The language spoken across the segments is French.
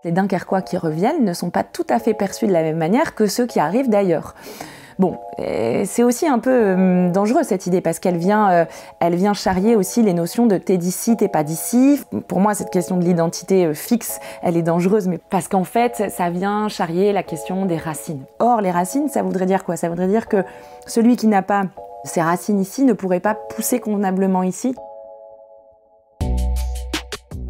Les Dunkerquois qui reviennent ne sont pas tout à fait perçus de la même manière que ceux qui arrivent d'ailleurs. Bon, c'est aussi un peu dangereux cette idée parce qu'elle vient charrier aussi les notions de t'es d'ici, t'es pas d'ici. Pour moi, cette question de l'identité fixe, elle est dangereuse, mais parce qu'en fait, ça vient charrier la question des racines. Or, les racines, ça voudrait dire quoi? Ça voudrait dire que celui qui n'a pas ses racines ici ne pourrait pas pousser convenablement ici.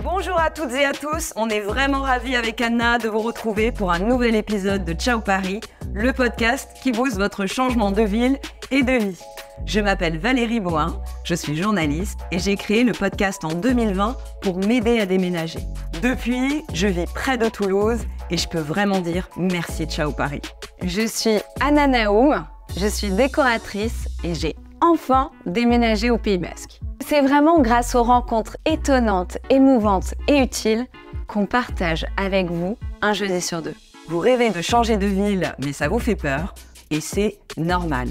Bonjour à toutes et à tous, on est vraiment ravis avec Anna de vous retrouver pour un nouvel épisode de Ciao Paris, le podcast qui booste votre changement de ville et de vie. Je m'appelle Valérie Bohin, je suis journaliste et j'ai créé le podcast en 2020 pour m'aider à déménager. Depuis, je vis près de Toulouse et je peux vraiment dire merci Ciao Paris. Je suis Anna Naoum, je suis décoratrice et j'ai enfin déménagé au Pays Basque. C'est vraiment grâce aux rencontres étonnantes, émouvantes et utiles qu'on partage avec vous un jeudi sur deux. Vous rêvez de changer de ville, mais ça vous fait peur, et c'est normal.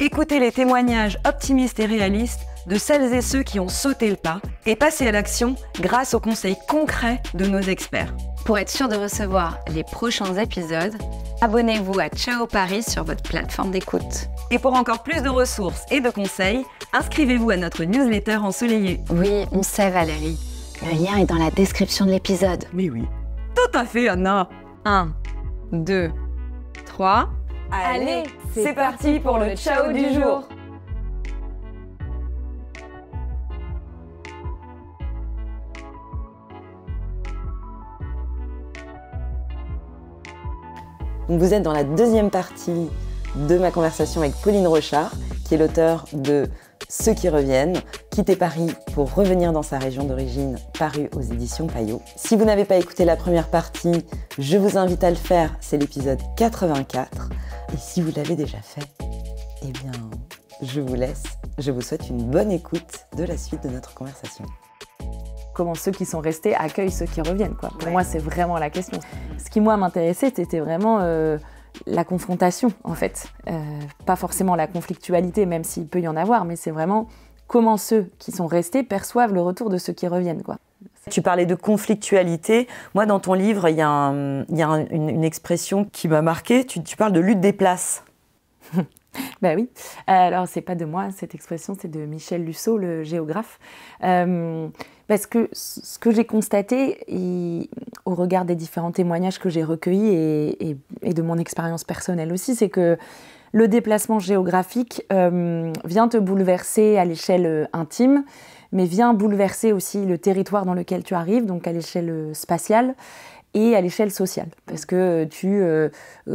Écoutez les témoignages optimistes et réalistes de celles et ceux qui ont sauté le pas et passé à l'action grâce aux conseils concrets de nos experts. Pour être sûr de recevoir les prochains épisodes, abonnez-vous à Ciao Paris sur votre plateforme d'écoute. Et pour encore plus de ressources et de conseils, inscrivez-vous à notre newsletter ensoleillée. Oui, on sait Valérie. Le lien est dans la description de l'épisode. Mais oui. Tout à fait, Anna. 1, 2, 3. Allez, c'est parti pour le ciao du jour. Donc vous êtes dans la deuxième partie de ma conversation avec Pauline Rochard, qui est l'auteure de Ceux qui reviennent, quitter Paris pour revenir dans sa région d'origine, paru aux éditions Payot. Si vous n'avez pas écouté la première partie, je vous invite à le faire, c'est l'épisode 84. Et si vous l'avez déjà fait, eh bien, je vous laisse. Je vous souhaite une bonne écoute de la suite de notre conversation. Comment ceux qui sont restés accueillent ceux qui reviennent, quoi. Pour moi, c'est vraiment la question. Ce qui, moi, m'intéressait, c'était vraiment la confrontation, en fait. Pas forcément la conflictualité, même s'il peut y en avoir, mais c'est vraiment comment ceux qui sont restés perçoivent le retour de ceux qui reviennent, quoi. Tu parlais de conflictualité. Moi, dans ton livre, il y a une expression qui m'a marquée. Tu parles de lutte des places. Ben oui. Alors, c'est pas de moi, cette expression, c'est de Michel Lusseau, le géographe. Parce que ce que j'ai constaté, au regard des différents témoignages que j'ai recueillis et de mon expérience personnelle aussi, c'est que le déplacement géographique vient te bouleverser à l'échelle intime, mais vient bouleverser aussi le territoire dans lequel tu arrives, donc à l'échelle spatiale et à l'échelle sociale. Parce que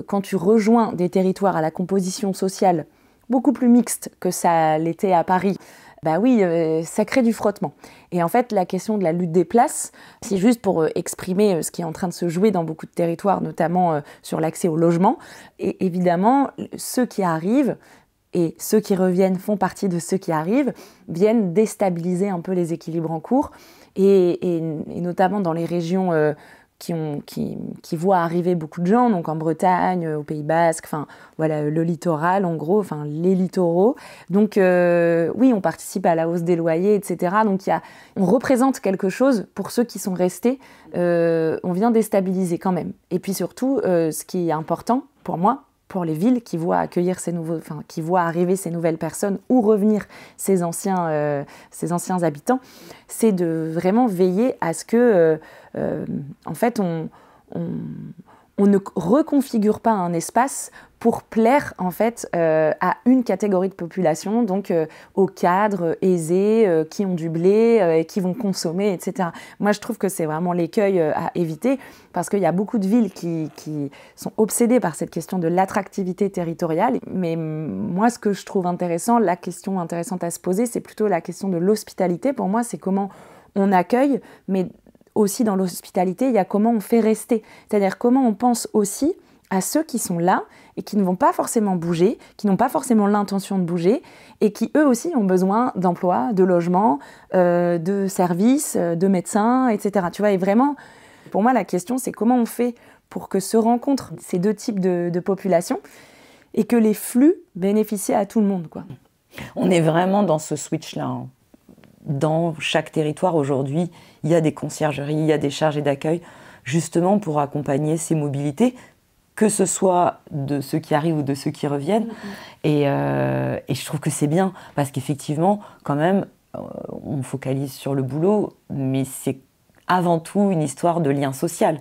quand tu rejoins des territoires à la composition sociale beaucoup plus mixte que ça l'était à Paris, bah oui, ça crée du frottement. Et en fait, la question de la lutte des places, c'est juste pour exprimer ce qui est en train de se jouer dans beaucoup de territoires, notamment sur l'accès au logement. Et évidemment, ceux qui arrivent et ceux qui reviennent font partie de ceux qui arrivent, viennent déstabiliser un peu les équilibres en cours. Et notamment dans les régions qui voient arriver beaucoup de gens, donc en Bretagne, au Pays Basque, enfin voilà, le littoral en gros, enfin les littoraux. Donc oui, on participe à la hausse des loyers, etc. Donc on représente quelque chose pour ceux qui sont restés. On vient déstabiliser quand même. Et puis surtout, ce qui est important pour moi, pour les villes qui voient accueillir qui voient arriver ces nouvelles personnes ou revenir ces anciens habitants, c'est de vraiment veiller à ce que, en fait, on ne reconfigure pas un espace pour plaire en fait à une catégorie de population, donc aux cadres aisés qui ont du blé et qui vont consommer, etc. Moi, je trouve que c'est vraiment l'écueil à éviter parce qu'il y a beaucoup de villes qui sont obsédées par cette question de l'attractivité territoriale. Mais moi, ce que je trouve intéressant, la question intéressante à se poser, c'est plutôt la question de l'hospitalité. Pour moi, c'est comment on accueille, mais aussi dans l'hospitalité, il y a comment on fait rester. C'est-à-dire comment on pense aussi à ceux qui sont là et qui ne vont pas forcément bouger, qui n'ont pas forcément l'intention de bouger et qui eux aussi ont besoin d'emploi, de logement, de services, de médecins, etc. Tu vois, et vraiment, pour moi, la question, c'est comment on fait pour que se rencontrent ces deux types de populations et que les flux bénéficient à tout le monde, quoi. On est vraiment dans ce switch-là, hein. Dans chaque territoire aujourd'hui, il y a des conciergeries, il y a des chargés d'accueil. justement pour accompagner ces mobilités, que ce soit de ceux qui arrivent ou de ceux qui reviennent. Et je trouve que c'est bien, parce qu'effectivement, quand même, on focalise sur le boulot, mais c'est avant tout une histoire de lien social.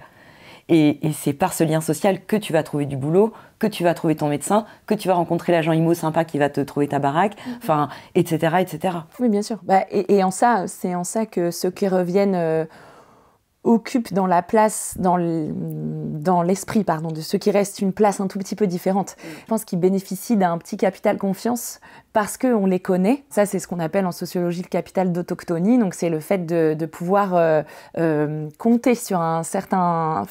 Et c'est par ce lien social que tu vas trouver du boulot, que tu vas trouver ton médecin, que tu vas rencontrer l'agent IMO sympa qui va te trouver ta baraque, enfin, etc., etc. Oui, bien sûr. Et en ça, c'est en ça que ceux qui reviennent occupent dans la place, dans l'esprit, pardon, de ceux qui restent une place un tout petit peu différente. Je pense qu'ils bénéficient d'un petit capital confiance parce qu'on les connaît. Ça, c'est ce qu'on appelle en sociologie le capital d'autochtonie. Donc, c'est le fait de pouvoir compter sur un certain,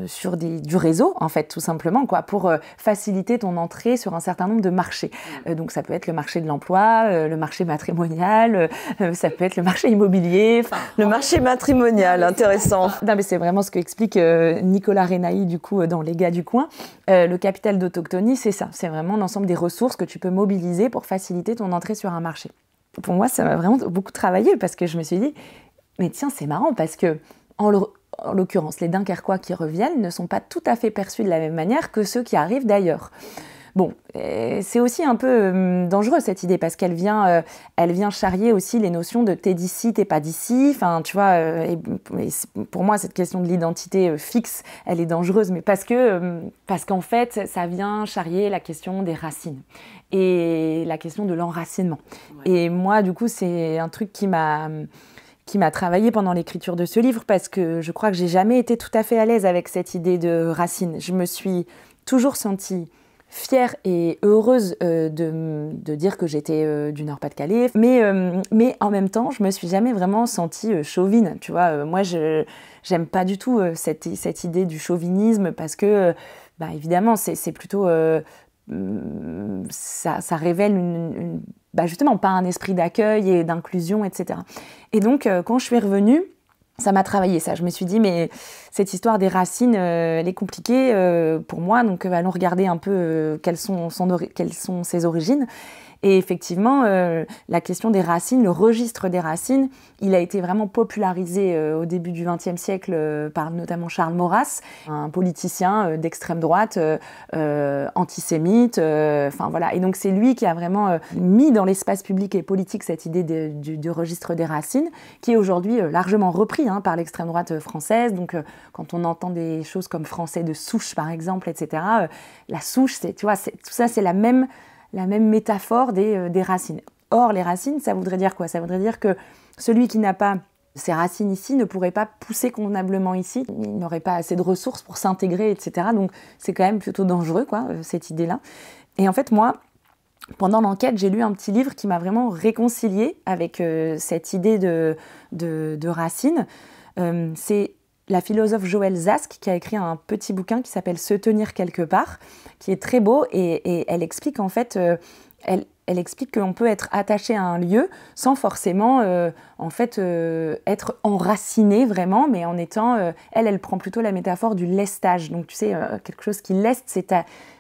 sur du réseau, en fait, tout simplement, quoi, pour faciliter ton entrée sur un certain nombre de marchés. Donc, ça peut être le marché de l'emploi, le marché matrimonial, ça peut être le marché immobilier. Le marché matrimonial, intéressant. Non, mais c'est vraiment ce qu'explique Nicolas Renaï, du coup, dans Les Gars du coin. Le capital d'autochtonie, c'est ça. C'est vraiment l'ensemble des ressources que tu peux mobiliser pour faciliter ton entrée sur un marché. Pour moi, ça m'a vraiment beaucoup travaillé parce que je me suis dit, mais tiens, c'est marrant parce que, en l'occurrence, les Dunkerquois qui reviennent ne sont pas tout à fait perçus de la même manière que ceux qui arrivent d'ailleurs. Bon, c'est aussi un peu dangereux cette idée parce qu'elle vient charrier aussi les notions de t'es d'ici, t'es pas d'ici. Enfin, tu vois, et pour moi, cette question de l'identité fixe, elle est dangereuse, mais parce qu'en fait, ça vient charrier la question des racines et la question de l'enracinement. Ouais. Et moi, du coup, c'est un truc qui m'a travaillé pendant l'écriture de ce livre parce que je crois que j'ai jamais été tout à fait à l'aise avec cette idée de racines. Je me suis toujours sentie fière et heureuse de dire que j'étais du Nord-Pas-de-Calais, mais en même temps, je me suis jamais vraiment sentie chauvine. Tu vois, moi, j'aime pas du tout cette idée du chauvinisme parce que, évidemment, c'est plutôt ça révèle justement pas un esprit d'accueil et d'inclusion, etc. Et donc, quand je suis revenue, ça m'a travaillé, ça. Je me suis dit, mais cette histoire des racines, elle est compliquée pour moi, donc allons regarder un peu quelles sont ses origines. Et effectivement, la question des racines, le registre des racines, il a été vraiment popularisé au début du XXe siècle par notamment Charles Maurras, un politicien d'extrême droite, antisémite. Voilà. Et donc c'est lui qui a vraiment mis dans l'espace public et politique cette idée du registre des racines, qui est aujourd'hui largement repris par l'extrême droite française. Donc quand on entend des choses comme français de souche, par exemple, etc., la souche, tout ça, c'est la même métaphore des racines. Or, les racines, ça voudrait dire quoi ? Ça voudrait dire que celui qui n'a pas ses racines ici ne pourrait pas pousser convenablement ici. Il n'aurait pas assez de ressources pour s'intégrer, etc. Donc, c'est quand même plutôt dangereux, cette idée-là. Et en fait, moi, pendant l'enquête, j'ai lu un petit livre qui m'a vraiment réconciliée avec cette idée de racines. C'est la philosophe Joëlle Zask qui a écrit un petit bouquin qui s'appelle « Se tenir quelque part », qui est très beau et elle explique en fait, elle explique qu'on peut être attaché à un lieu sans forcément être enraciné vraiment, mais en étant, elle prend plutôt la métaphore du lestage. Donc tu sais, quelque chose qui leste,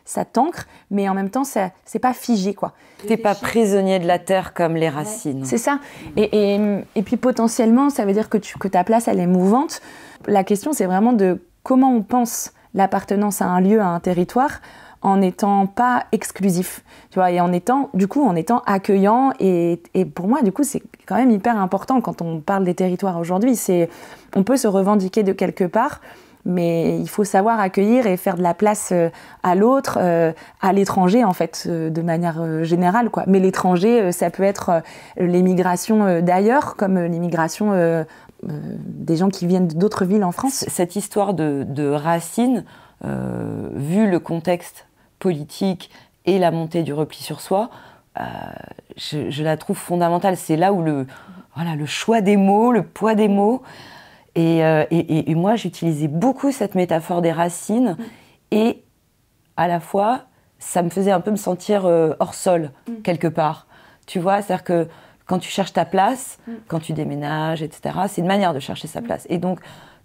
ça t'ancre, mais en même temps, c'est pas figé, quoi. T'es pas prisonnier de la terre comme les racines. C'est ça. Et puis potentiellement, ça veut dire que ta place, elle est mouvante. La question, c'est vraiment de comment on pense l'appartenance à un lieu, à un territoire, en n'étant pas exclusif, tu vois, et en étant accueillant. Et pour moi, du coup, c'est quand même hyper important quand on parle des territoires aujourd'hui. On peut se revendiquer de quelque part, mais il faut savoir accueillir et faire de la place à l'autre, à l'étranger, en fait, de manière générale, quoi. Mais l'étranger, ça peut être l'émigration d'ailleurs, comme l'immigration des gens qui viennent d'autres villes en France. Cette histoire de racines, vu le contexte politique et la montée du repli sur soi, je la trouve fondamentale. C'est là où le choix des mots, le poids des mots. Et moi, j'utilisais beaucoup cette métaphore des racines et à la fois, ça me faisait un peu me sentir hors sol, quelque part. Tu vois, c'est-à-dire que quand tu cherches ta place, quand tu déménages, etc., c'est une manière de chercher sa place. Et donc,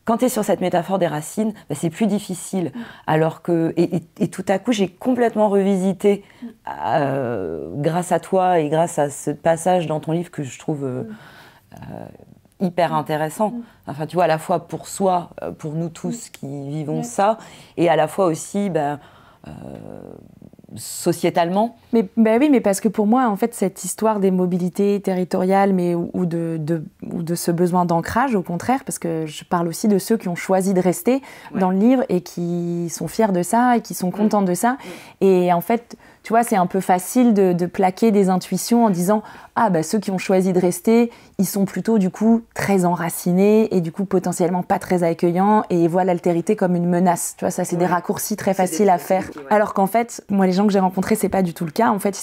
quand tu es sur cette métaphore des racines, c'est plus difficile. Alors que, et tout à coup, j'ai complètement revisité, grâce à toi et grâce à ce passage dans ton livre que je trouve hyper intéressant. Enfin, tu vois, à la fois pour soi, pour nous tous qui vivons ça, et à la fois aussi sociétalement. Mais oui, mais parce que pour moi, en fait, cette histoire des mobilités territoriales, ou de ce besoin d'ancrage, au contraire, parce que je parle aussi de ceux qui ont choisi de rester dans le livre et qui sont fiers de ça et qui sont contents de ça. Et en fait, tu vois, c'est un peu facile de plaquer des intuitions en disant « Ah, ceux qui ont choisi de rester, ils sont plutôt, du coup, très enracinés et du coup, potentiellement pas très accueillants et ils voient l'altérité comme une menace. » Tu vois, ça, c'est des raccourcis très faciles à faire. Alors qu'en fait, moi, les gens que j'ai rencontrés, c'est pas du tout le cas. En fait,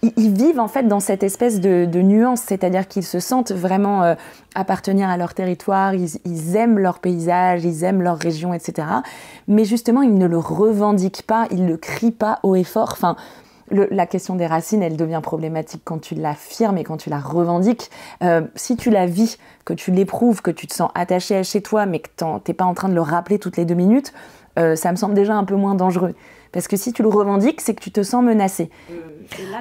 ils vivent, en fait, dans cette espèce de nuance, c'est-à-dire qu'ils se sentent vraiment appartenir à leur territoire, ils aiment leur paysage, ils aiment leur région, etc. Mais justement, ils ne le revendiquent pas, ils le crient pas haut et fort. Enfin, la question des racines, elle devient problématique quand tu l'affirmes et quand tu la revendiques. Si tu la vis, que tu l'éprouves, que tu te sens attaché à chez toi, mais que t'es pas en train de le rappeler toutes les 2 minutes, ça me semble déjà un peu moins dangereux. Parce que si tu le revendiques, c'est que tu te sens menacé.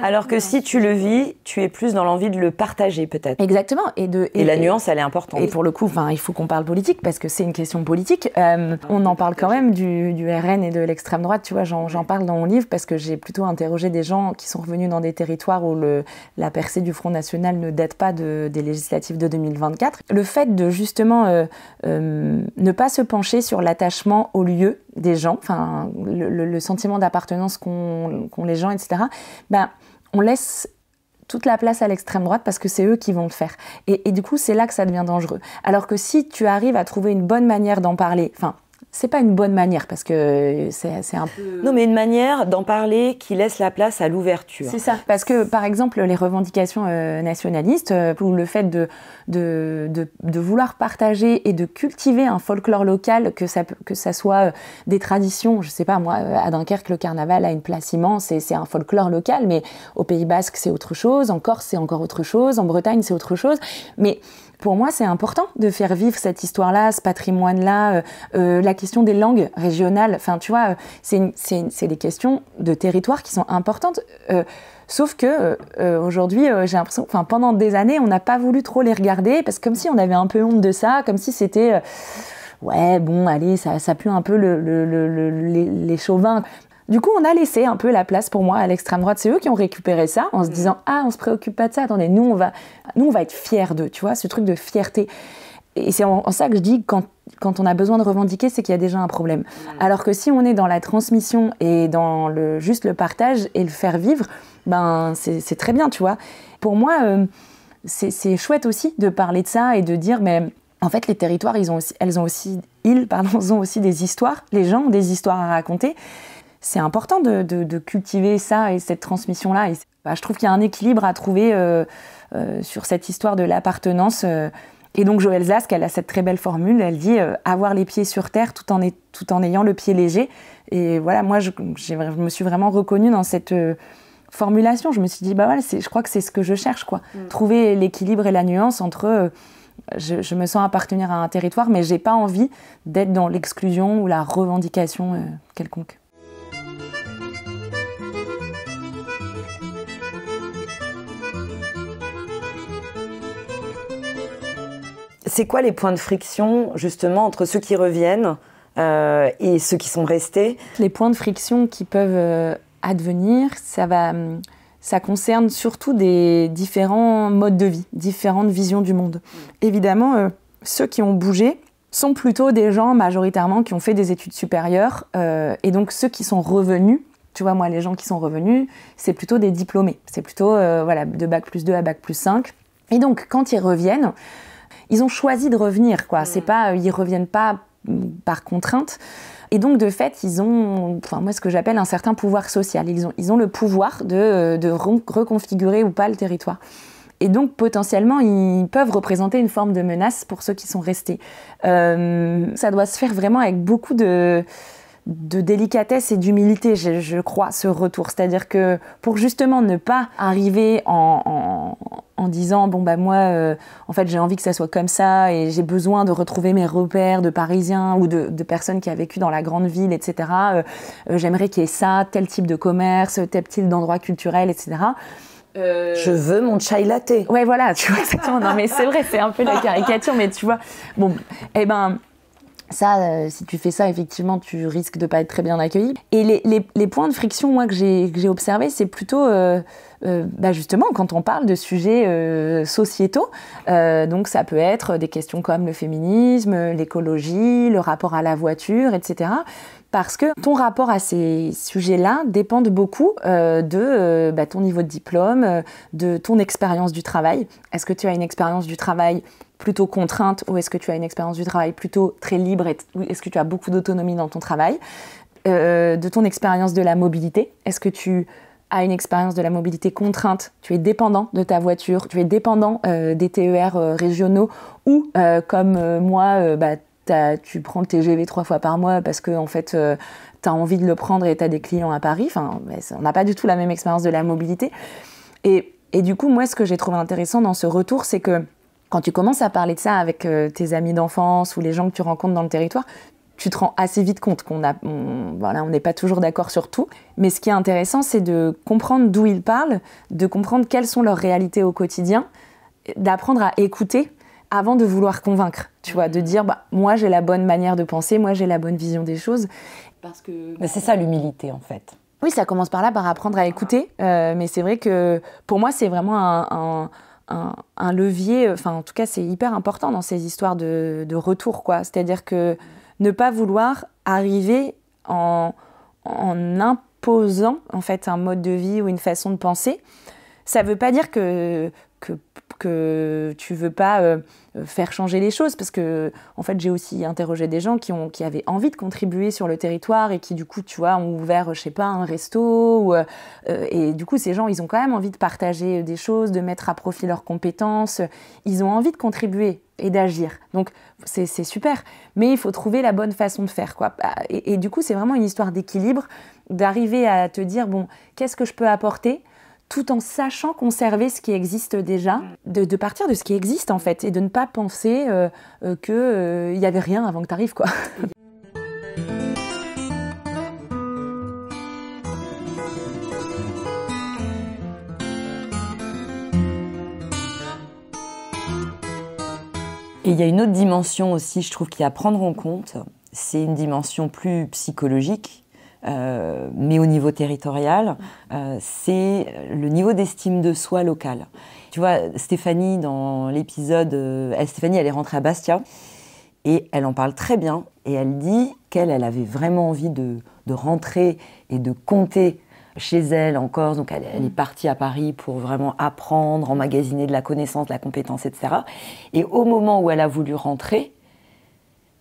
Alors que si tu le vis, tu es plus dans l'envie de le partager peut-être. Exactement. Et la nuance, elle est importante. Et pour le coup, il faut qu'on parle politique parce que c'est une question politique. On en parle quand même du RN et de l'extrême droite. Tu vois, j'en parle dans mon livre parce que j'ai plutôt interrogé des gens qui sont revenus dans des territoires où la percée du Front National ne date pas des législatives de 2024. Le fait de justement ne pas se pencher sur l'attachement au lieu des gens, enfin le sentiment d'appartenance qu'ont les gens, etc., on laisse toute la place à l'extrême droite parce que c'est eux qui vont le faire. Et du coup, c'est là que ça devient dangereux. Alors que si tu arrives à trouver une bonne manière d'en parler, enfin, c'est pas une bonne manière parce que c'est un peu... Non, mais une manière d'en parler qui laisse la place à l'ouverture. C'est ça. Parce que, par exemple, les revendications nationalistes ou le fait de vouloir partager et de cultiver un folklore local, que ça soit des traditions, je sais pas, moi, à Dunkerque, le carnaval a une place immense et c'est un folklore local, mais au Pays Basque, c'est autre chose, en Corse, c'est encore autre chose, en Bretagne, c'est autre chose. Mais pour moi, c'est important de faire vivre cette histoire-là, ce patrimoine-là, la question des langues régionales. Enfin, tu vois, c'est des questions de territoire qui sont importantes. Sauf que aujourd'hui, j'ai l'impression, enfin, pendant des années, on n'a pas voulu trop les regarder parce que comme si on avait un peu honte de ça, comme si c'était ouais, bon, allez, ça pue un peu les chauvins. Du coup, on a laissé un peu la place pour moi à l'extrême droite. C'est eux qui ont récupéré ça en se disant « Ah, on se préoccupe pas de ça. Attendez, nous, on va être fiers d'eux. » Tu vois, ce truc de fierté. Et c'est en ça que je dis que quand on a besoin de revendiquer, c'est qu'il y a déjà un problème. Alors que si on est dans la transmission et dans juste le partage et le faire vivre, c'est très bien, tu vois. Pour moi, c'est chouette aussi de parler de ça et de dire « Mais en fait, les territoires, ils ont aussi des histoires. Les gens ont des histoires à raconter. » C'est important de cultiver ça et cette transmission-là. Et je trouve qu'il y a un équilibre à trouver sur cette histoire de l'appartenance. Et donc Joëlle Zask, elle a cette très belle formule. Elle dit avoir les pieds sur terre tout en ayant le pied léger. Et voilà, moi, je me suis vraiment reconnue dans cette formulation. Je me suis dit, je crois que c'est ce que je cherche, quoi. Trouver l'équilibre et la nuance entre... je me sens appartenir à un territoire, mais j'ai pas envie d'être dans l'exclusion ou la revendication quelconque. C'est quoi les points de friction, justement, entre ceux qui reviennent et ceux qui sont restés? Les points de friction qui peuvent advenir, ça concerne surtout des différents modes de vie, différentes visions du monde. Évidemment, ceux qui ont bougé sont plutôt des gens, majoritairement, qui ont fait des études supérieures. Et donc, ceux qui sont revenus, tu vois, moi, les gens qui sont revenus, c'est plutôt des diplômés. C'est plutôt de Bac+2 à Bac+5. Et donc, quand ils reviennent... Ils ont choisi de revenir, quoi. C'est pas, ils reviennent pas par contrainte. Et donc, de fait, ils ont, moi, ce que j'appelle un certain pouvoir social. Ils ont le pouvoir de reconfigurer ou pas le territoire. Et donc, potentiellement, ils peuvent représenter une forme de menace pour ceux qui sont restés. Ça doit se faire vraiment avec beaucoup de délicatesse et d'humilité, je crois, ce retour. C'est-à-dire que pour justement ne pas arriver en disant moi, en fait, j'ai envie que ça soit comme ça et j'ai besoin de retrouver mes repères de Parisiens ou de personnes qui ont vécu dans la grande ville, etc. J'aimerais qu'il y ait ça, tel type de commerce, tel type d'endroit culturel, etc. Je veux mon chai latte. Ouais, voilà, tu vois, exactement. Non, mais c'est vrai, c'est un peu la caricature, mais tu vois, bon, eh ben, ça, si tu fais ça, effectivement, tu risques de pas être très bien accueilli. Et les points de friction, moi, que j'ai observés, c'est plutôt, justement, quand on parle de sujets sociétaux, donc ça peut être des questions comme le féminisme, l'écologie, le rapport à la voiture, etc., parce que ton rapport à ces sujets-là dépendent beaucoup de ton niveau de diplôme, de ton expérience du travail. Est-ce que tu as une expérience du travail plutôt contrainte ou est-ce que tu as une expérience du travail plutôt très libre et est-ce que tu as beaucoup d'autonomie dans ton travail, de ton expérience de la mobilité. Est-ce que tu as une expérience de la mobilité contrainte, tu es dépendant de ta voiture, tu es dépendant des TER régionaux ou comme moi, tu prends le TGV 3 fois par mois parce que en fait, tu as envie de le prendre et tu as des clients à Paris. Enfin, on n'a pas du tout la même expérience de la mobilité. Et du coup, moi, ce que j'ai trouvé intéressant dans ce retour, c'est que quand tu commences à parler de ça avec tes amis d'enfance ou les gens que tu rencontres dans le territoire, tu te rends assez vite compte qu'on n'est pas toujours d'accord sur tout. Mais ce qui est intéressant, c'est de comprendre d'où ils parlent, de comprendre quelles sont leurs réalités au quotidien, d'apprendre à écouter avant de vouloir convaincre, tu vois, de dire moi j'ai la bonne manière de penser, moi j'ai la bonne vision des choses. Parce que c'est ça l'humilité en fait. Oui, ça commence par là, par apprendre à écouter, mais c'est vrai que pour moi c'est vraiment un levier, enfin en tout cas c'est hyper important dans ces histoires de retour, quoi. C'est-à-dire que ne pas vouloir arriver en imposant en fait un mode de vie ou une façon de penser, ça veut pas dire que tu veux pas faire changer les choses, parce que en fait j'ai aussi interrogé des gens qui avaient envie de contribuer sur le territoire et qui du coup tu vois ont ouvert je sais pas un resto et du coup ces gens ils ont quand même envie de partager des choses, de mettre à profit leurs compétences, ils ont envie de contribuer et d'agir, donc c'est super, mais il faut trouver la bonne façon de faire, quoi. Et du coup c'est vraiment une histoire d'équilibre, d'arriver à te dire bon, qu'est-ce que je peux apporter tout en sachant conserver ce qui existe déjà, de partir de ce qui existe en fait, et de ne pas penser qu'il n'y avait rien avant que tu arrives, quoi. Et il y a une autre dimension aussi, je trouve, qu'il y a à prendre en compte, c'est une dimension plus psychologique, mais au niveau territorial, c'est le niveau d'estime de soi local. Tu vois, Stéphanie, dans l'épisode, Stéphanie, elle est rentrée à Bastia, et elle en parle très bien, et elle dit qu'elle avait vraiment envie de rentrer et de compter chez elle en Corse, donc elle est partie à Paris pour vraiment apprendre, emmagasiner de la connaissance, de la compétence, etc. Et au moment où elle a voulu rentrer,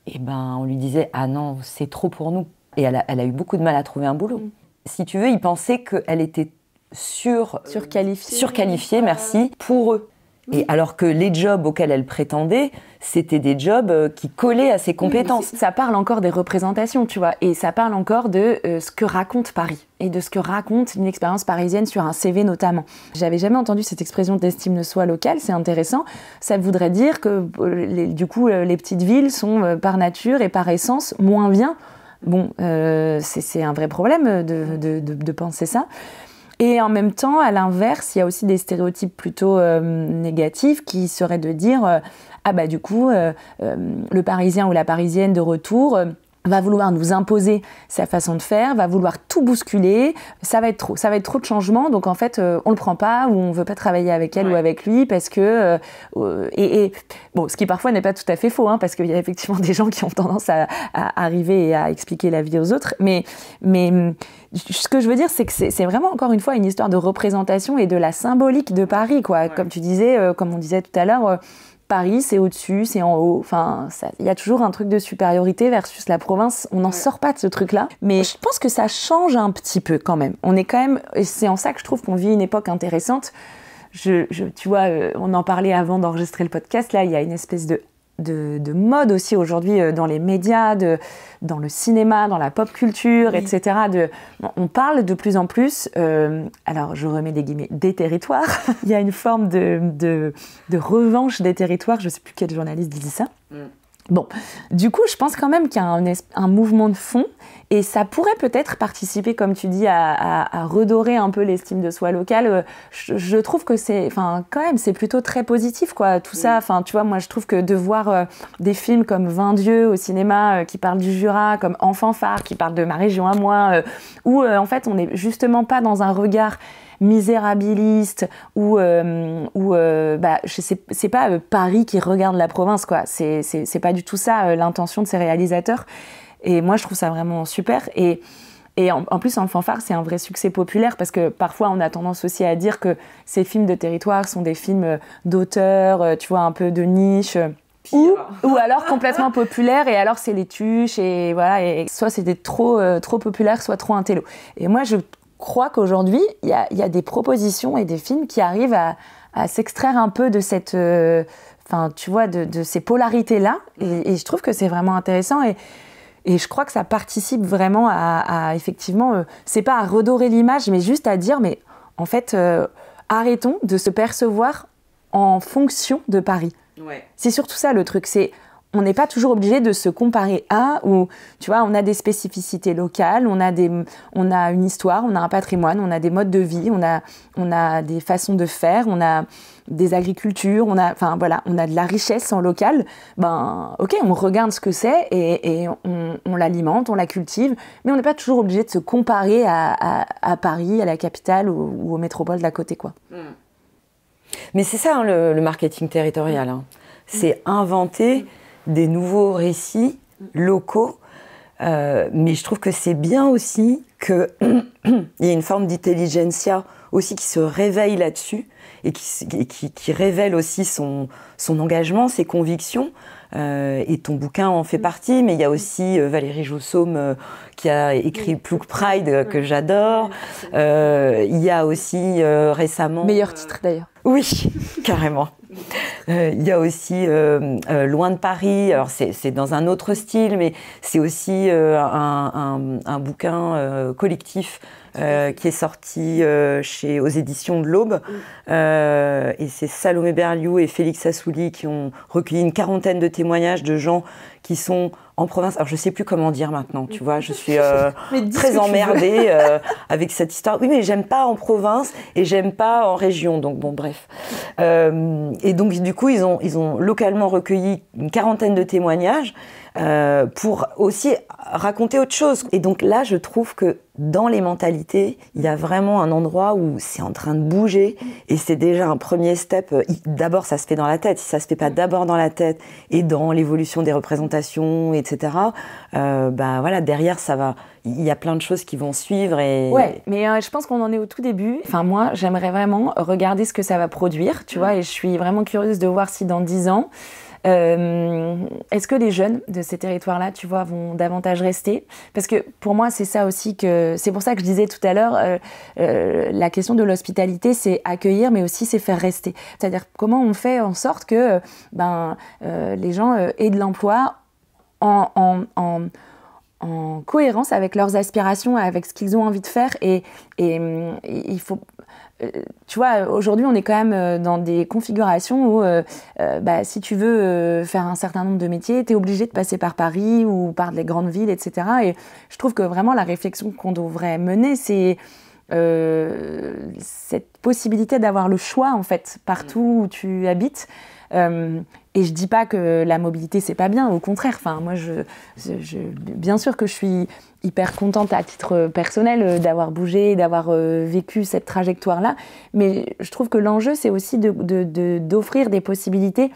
on lui disait « Ah non, c'est trop pour nous ». Et elle a eu beaucoup de mal à trouver un boulot. Si tu veux, ils pensaient qu'elle était surqualifiée, merci, pour eux. Et alors que les jobs auxquels elle prétendait, c'était des jobs qui collaient à ses compétences. Ça parle encore des représentations, tu vois, et ça parle encore de ce que raconte Paris, et de ce que raconte une expérience parisienne sur un CV notamment. J'avais jamais entendu cette expression d'estime de soi locale, c'est intéressant. Ça voudrait dire que, du coup, les petites villes sont par nature et par essence moins bien. Bon, c'est un vrai problème de penser ça. Et en même temps, à l'inverse, il y a aussi des stéréotypes plutôt négatifs qui seraient de dire du coup, le Parisien ou la Parisienne de retour va vouloir nous imposer sa façon de faire, va vouloir tout bousculer, ça va être trop de changements, donc en fait on le prend pas ou on veut pas travailler avec elle ou avec lui parce que bon, ce qui parfois n'est pas tout à fait faux, hein, parce qu'il y a effectivement des gens qui ont tendance à arriver et à expliquer la vie aux autres, mais ce que je veux dire, c'est que c'est vraiment encore une fois une histoire de représentation et de la symbolique de Paris, quoi. Comme tu disais, comme on disait tout à l'heure, Paris, c'est au-dessus, c'est en haut. Enfin, il y a toujours un truc de supériorité versus la province. On n'en sort pas de ce truc-là. Mais je pense que ça change un petit peu quand même. On est quand même... Et c'est en ça que je trouve qu'on vit une époque intéressante. Tu vois, on en parlait avant d'enregistrer le podcast. Là, il y a une espèce de mode aussi aujourd'hui dans les médias, dans le cinéma, dans la pop culture, etc. On parle de plus en plus, alors je remets des guillemets, des territoires. Il y a une forme de revanche des territoires, je ne sais plus quel journaliste disait ça. Bon, du coup, je pense quand même qu'il y a un mouvement de fond et ça pourrait peut-être participer, comme tu dis, à redorer un peu l'estime de soi locale. Je trouve que quand même, c'est plutôt très positif, quoi, tout ça. Enfin, tu vois, moi, je trouve que de voir des films comme 20 dieux au cinéma qui parlent du Jura, comme Enfant phare qui parle de ma région à moi, où en fait, on n'est justement pas dans un regard misérabiliste ou c'est pas Paris qui regarde la province, quoi. C'est pas du tout ça l'intention de ces réalisateurs. Et moi, je trouve ça vraiment super. Et en plus, Enfant phare, c'est un vrai succès populaire parce que parfois, on a tendance aussi à dire que ces films de territoire sont des films d'auteur, tu vois, un peu de niche. Ou alors complètement populaire, et alors c'est les tuches, et voilà, et soit c'était trop populaire, soit trop intello. Et moi, je crois qu'aujourd'hui, il y a des propositions et des films qui arrivent à s'extraire un peu de cette... tu vois, de ces polarités-là. Et je trouve que c'est vraiment intéressant. Et je crois que ça participe vraiment à effectivement... c'est pas à redorer l'image, mais juste à dire, mais en fait, arrêtons de se percevoir en fonction de Paris. Ouais. C'est surtout ça le truc, on n'est pas toujours obligé de se comparer à, ou tu vois, on a des spécificités locales, on a une histoire, on a un patrimoine, on a des modes de vie, on a des façons de faire, on a des agricultures, on a de la richesse en local. Ok, on regarde ce que c'est et on l'alimente, on la cultive, mais on n'est pas toujours obligé de se comparer à Paris, à la capitale ou aux métropoles d'à côté, quoi. Mais c'est ça, hein, le marketing territorial. Hein. C'est inventer des nouveaux récits locaux. Mais je trouve que c'est bien aussi qu'il y ait une forme d'intelligentsia aussi qui se réveille là-dessus et qui révèle aussi son engagement, ses convictions. Et ton bouquin en fait partie, mais il y a aussi Valérie Joussaume qui a écrit Plouc Pride, que j'adore. Il y a aussi récemment... Meilleur titre d'ailleurs. Oui, carrément. Il y a aussi Loin de Paris. Alors c'est dans un autre style, mais c'est aussi un bouquin collectif qui est sorti aux éditions de l'Aube. Et c'est Salomé Berliou et Félix Assouli qui ont recueilli une quarantaine de témoignages de gens qui sont en province. Alors je sais plus comment dire maintenant, tu vois, je suis très emmerdée avec cette histoire. Oui, mais j'aime pas en province et j'aime pas en région, donc bon, bref. Et donc du coup, ils ont localement recueilli une quarantaine de témoignages pour aussi raconter autre chose. Et donc là, je trouve que dans les mentalités, il y a vraiment un endroit où c'est en train de bouger et c'est déjà un premier step. D'abord, ça se fait dans la tête. Si ça se fait pas d'abord dans la tête et dans l'évolution des représentations, etc., voilà, derrière, ça va. Il y a plein de choses qui vont suivre. Ouais, mais je pense qu'on en est au tout début. Enfin, moi, j'aimerais vraiment regarder ce que ça va produire, tu vois, et je suis vraiment curieuse de voir si dans 10 ans, est-ce que les jeunes de ces territoires-là, tu vois, vont davantage rester? Parce que pour moi, c'est ça aussi c'est pour ça que je disais tout à l'heure, la question de l'hospitalité, c'est accueillir, mais aussi c'est faire rester. C'est-à-dire comment on fait en sorte que les gens aient de l'emploi en cohérence avec leurs aspirations, avec ce qu'ils ont envie de faire. Et il faut... Tu vois, aujourd'hui, on est quand même dans des configurations où si tu veux faire un certain nombre de métiers, tu es obligé de passer par Paris ou par les grandes villes, etc. Et je trouve que vraiment la réflexion qu'on devrait mener, c'est cette possibilité d'avoir le choix, en fait, partout où tu habites. Et je dis pas que la mobilité c'est pas bien, au contraire. Enfin, moi, bien sûr que je suis hyper contente à titre personnel d'avoir bougé, d'avoir vécu cette trajectoire-là. Mais je trouve que l'enjeu c'est aussi d'offrir des possibilités,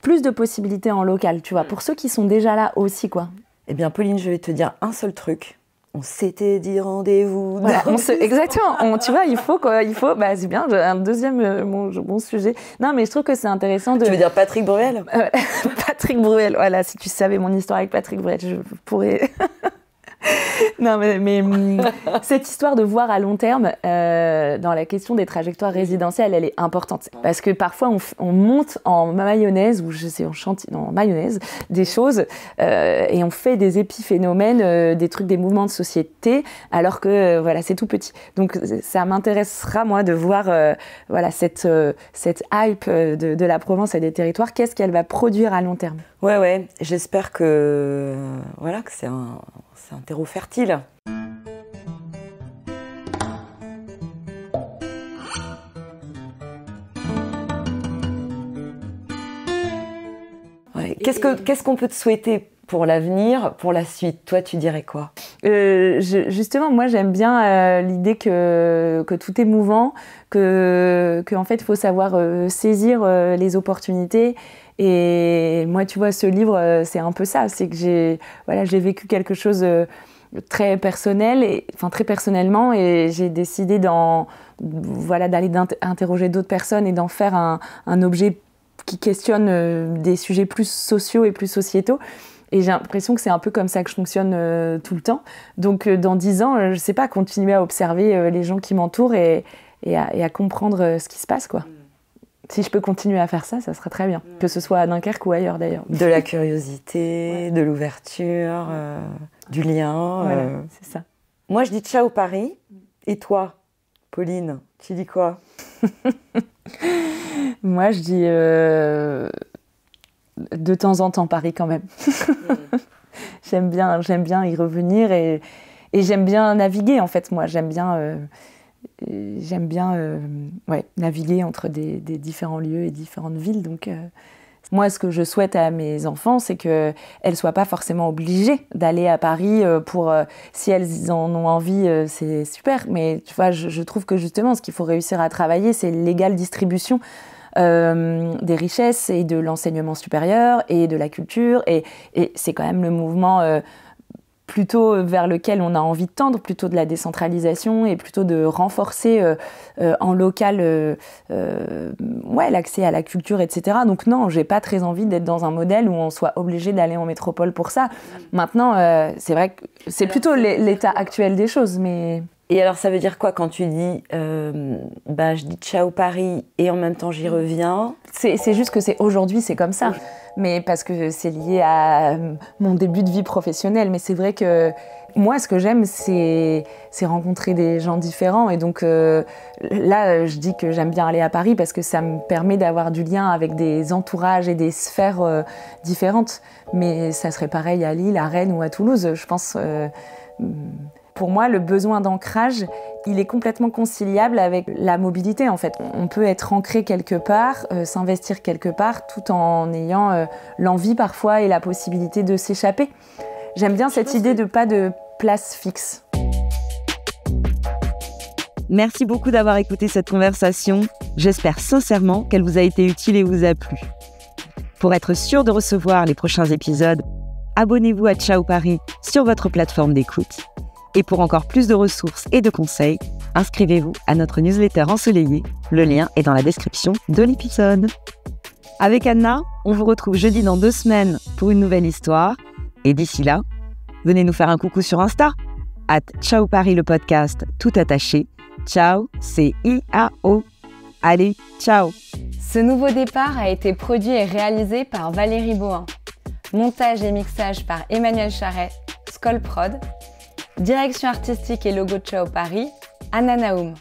plus de possibilités en local, tu vois, pour ceux qui sont déjà là aussi, quoi. Eh bien, Pauline, je vais te dire un seul truc. On s'était dit rendez-vous. Voilà, exactement. Tu vois, il faut. C'est bien. Un deuxième bon sujet. Non, mais je trouve que c'est intéressant de. Tu veux dire Patrick Bruel? Patrick Bruel. Voilà, si tu savais mon histoire avec Patrick Bruel, je pourrais. Non, mais cette histoire de voir à long terme, dans la question des trajectoires résidentielles, elle est importante. Parce que parfois, on monte en mayonnaise, ou je sais, en mayonnaise, des choses, et on fait des épiphénomènes, des trucs, des mouvements de société, alors que, voilà, c'est tout petit. Donc, ça m'intéressera, moi, de voir, voilà, cette hype de la Provence et des territoires. Qu'est-ce qu'elle va produire à long terme? Ouais, j'espère que, voilà, que c'est un terreau fertile. Ouais. Qu'est-ce qu'on peut te souhaiter pour l'avenir, pour la suite? Toi, tu dirais quoi? Justement, moi, j'aime bien l'idée que tout est mouvant, que en fait, il faut savoir saisir les opportunités. Et moi, tu vois, ce livre, c'est un peu ça. C'est que j'ai vécu quelque chose très personnel, très personnellement, et j'ai décidé d'aller interroger d'autres personnes et d'en faire un objet qui questionne des sujets plus sociaux et plus sociétaux. Et j'ai l'impression que c'est un peu comme ça que je fonctionne tout le temps. Donc, dans 10 ans, je sais pas, continuer à observer les gens qui m'entourent et à comprendre ce qui se passe, quoi. Si je peux continuer à faire ça, ça serait très bien. Que ce soit à Dunkerque ou ailleurs, d'ailleurs. De la curiosité, de l'ouverture, du lien. Voilà, c'est ça. Moi, je dis ciao Paris. Et toi, Pauline, tu dis quoi? Moi, je dis de temps en temps Paris quand même. J'aime bien y revenir et j'aime bien naviguer, en fait. Moi, j'aime bien naviguer entre des différents lieux et différentes villes. Donc, moi, ce que je souhaite à mes enfants, c'est qu'elles ne soient pas forcément obligées d'aller à Paris si elles en ont envie, c'est super. Mais tu vois, je trouve que justement, ce qu'il faut réussir à travailler, c'est l'égale distribution des richesses et de l'enseignement supérieur et de la culture. Et c'est quand même le mouvement plutôt vers lequel on a envie de tendre, plutôt de la décentralisation et plutôt de renforcer en local l'accès à la culture, etc. Donc non, j'ai pas très envie d'être dans un modèle où on soit obligé d'aller en métropole pour ça. Maintenant, c'est vrai que c'est plutôt l'état actuel des choses, mais... Et alors, ça veut dire quoi quand tu dis je dis ciao Paris et en même temps j'y reviens? C'est juste que aujourd'hui, c'est comme ça. Mais parce que c'est lié à mon début de vie professionnelle. Mais c'est vrai que moi, ce que j'aime, c'est rencontrer des gens différents. Et donc là, je dis que j'aime bien aller à Paris parce que ça me permet d'avoir du lien avec des entourages et des sphères différentes. Mais ça serait pareil à Lille, à Rennes ou à Toulouse, je pense... Pour moi, le besoin d'ancrage, il est complètement conciliable avec la mobilité, en fait. On peut être ancré quelque part, s'investir quelque part, tout en ayant l'envie parfois et la possibilité de s'échapper. J'aime bien cette idée de pas de place fixe. Merci beaucoup d'avoir écouté cette conversation. J'espère sincèrement qu'elle vous a été utile et vous a plu. Pour être sûr de recevoir les prochains épisodes, abonnez-vous à Ciao Paris sur votre plateforme d'écoute. Et pour encore plus de ressources et de conseils, inscrivez-vous à notre newsletter ensoleillée. Le lien est dans la description de l'épisode. Avec Anna, on vous retrouve jeudi dans 2 semaines pour une nouvelle histoire. Et d'ici là, venez nous faire un coucou sur Insta, @Ciao Paris le podcast, tout attaché. Ciao, c'est I-A-O. Allez, ciao. Ce nouveau départ a été produit et réalisé par Valérie Bohin. Montage et mixage par Emmanuel Charret, Skoll Prod. Direction artistique et logo Ciao Paris, Anna Naoum.